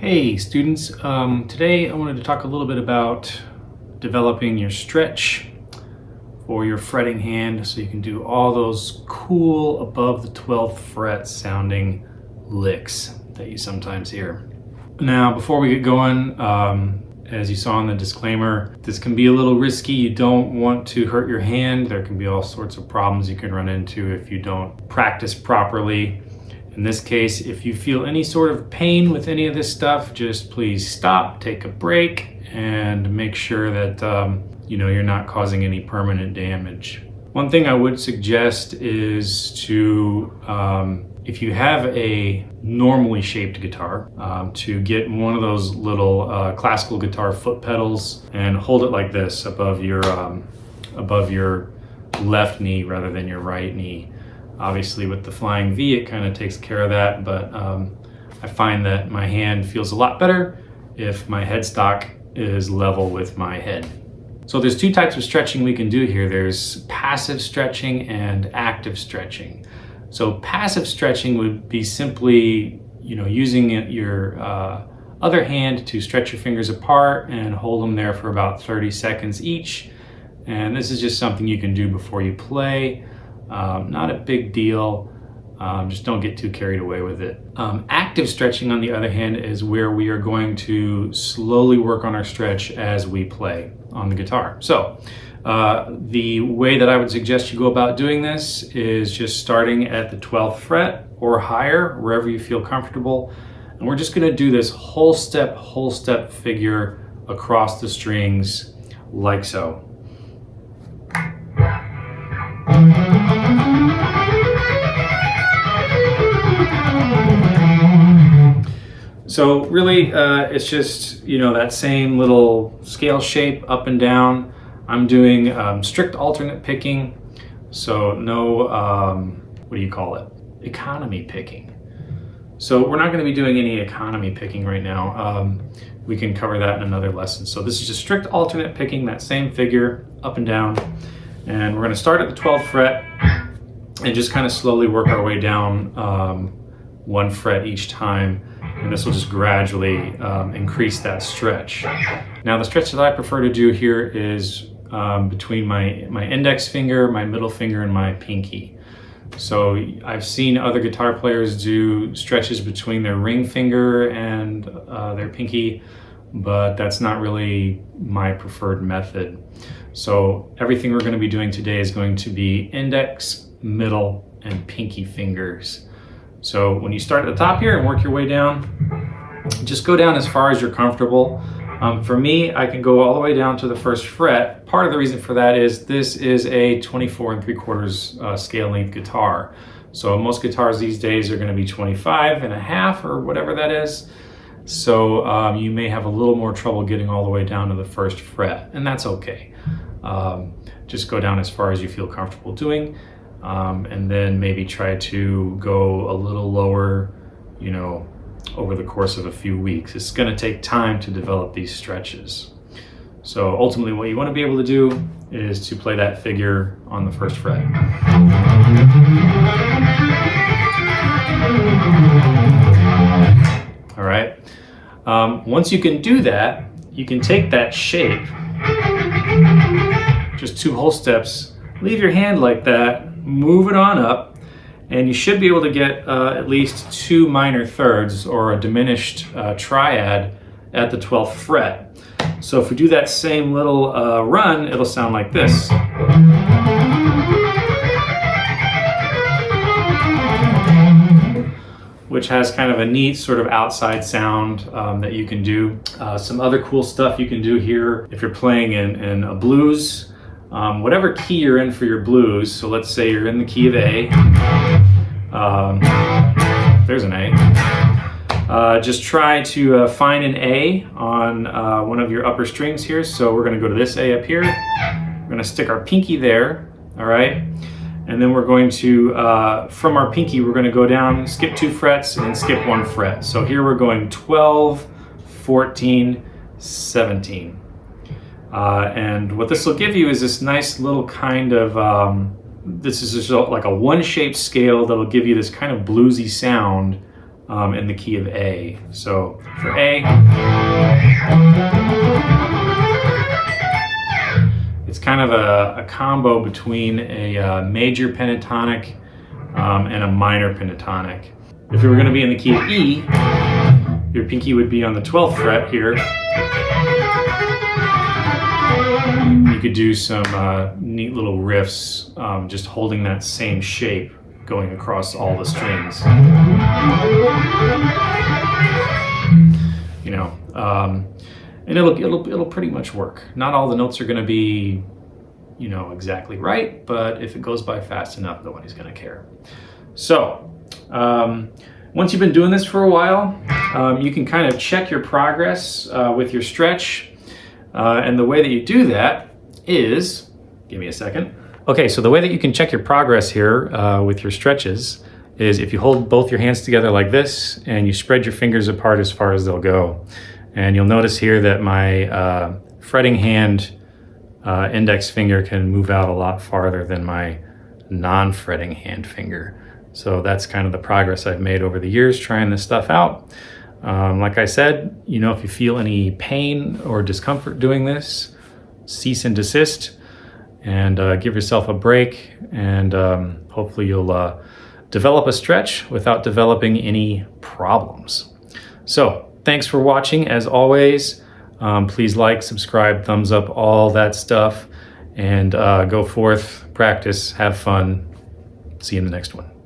Hey students, today I wanted to talk a little bit about developing your stretch for your fretting hand so you can do all those cool above the 12th fret sounding licks that you sometimes hear. Now before we get going, as you saw in the disclaimer, this can be a little risky. You don't want to hurt your hand. There can be all sorts of problems you can run into if you don't practice properly. In this case, if you feel any sort of pain with any of this stuff, just please stop, take a break, and make sure that you're not causing any permanent damage. One thing I would suggest is to, if you have a normally shaped guitar, to get one of those little classical guitar foot pedals and hold it like this above your left knee rather than your right knee. Obviously with the Flying V, it kind of takes care of that, but I find that my hand feels a lot better if my headstock is level with my head. So there's two types of stretching we can do here. There's passive stretching and active stretching. So passive stretching would be simply, using your other hand to stretch your fingers apart and hold them there for about 30 seconds each. And this is just something you can do before you play. Not a big deal, just don't get too carried away with it. Active stretching, on the other hand, is where we are going to slowly work on our stretch as we play on the guitar. So the way that I would suggest you go about doing this is just starting at the 12th fret or higher, wherever you feel comfortable. And we're just gonna do this whole step figure across the strings like so. So really, it's just, that same little scale shape up and down. I'm doing strict alternate picking, so no, what do you call it? Economy picking. So we're not going to be doing any economy picking right now. We can cover that in another lesson. So this is just strict alternate picking, that same figure up and down. And we're going to start at the 12th fret and just kind of slowly work our way down one fret each time. And this will just gradually increase that stretch. Now the stretch that I prefer to do here is between my index finger, my middle finger, and my pinky. So I've seen other guitar players do stretches between their ring finger and their pinky, but that's not really my preferred method. So everything we're going to be doing today is going to be index, middle, and pinky fingers. So when you start at the top here and work your way down, just go down as far as you're comfortable. For me, I can go all the way down to the 1st fret. Part of the reason for that is this is a 24 3/4 scale length guitar. So most guitars these days are going to be 25.5 or whatever that is. So you may have a little more trouble getting all the way down to the 1st fret, and that's okay. Just go down as far as you feel comfortable doing. And then maybe try to go a little lower, over the course of a few weeks. It's going to take time to develop these stretches. So ultimately what you want to be able to do is to play that figure on the 1st fret. All right. Once you can do that, you can take that shape, just 2 whole steps, leave your hand like that, move it on up, and you should be able to get at least 2 minor thirds or a diminished triad at the 12th fret. So if we do that same little run, it'll sound like this. Which has kind of a neat sort of outside sound that you can do. Some other cool stuff you can do here if you're playing in a blues. Whatever key you're in for your blues, so let's say you're in the key of A, there's an A. Just try to find an A on one of your upper strings here. So we're going to go to this A up here. We're going to stick our pinky there, all right? And then we're going to, from our pinky, we're going to go down, skip 2 frets, and then skip 1 fret. So here we're going 12, 14, 17. And what this will give you is this nice little kind of, this is just like a 1-shaped scale that'll give you this kind of bluesy sound in the key of A. So for A, it's kind of a combo between a major pentatonic and a minor pentatonic. If we were going to be in the key of E, your pinky would be on the 12th fret here. You could do some neat little riffs, just holding that same shape going across all the strings. You know, and it'll pretty much work. Not all the notes are going to be, you know, exactly right, but if it goes by fast enough, nobody's going to care. So once you've been doing this for a while, you can kind of check your progress with your stretch, and the way that you do that is, give me a second. Okay, so the way that you can check your progress here with your stretches is if you hold both your hands together like this and you spread your fingers apart as far as they'll go. And you'll notice here that my fretting hand index finger can move out a lot farther than my non-fretting hand finger. So that's kind of the progress I've made over the years trying this stuff out. Like I said, you know, if you feel any pain or discomfort doing this, cease and desist and give yourself a break, and hopefully you'll develop a stretch without developing any problems. So thanks for watching. As always, please like, subscribe, thumbs up, all that stuff, and go forth, practice, have fun. See you in the next one.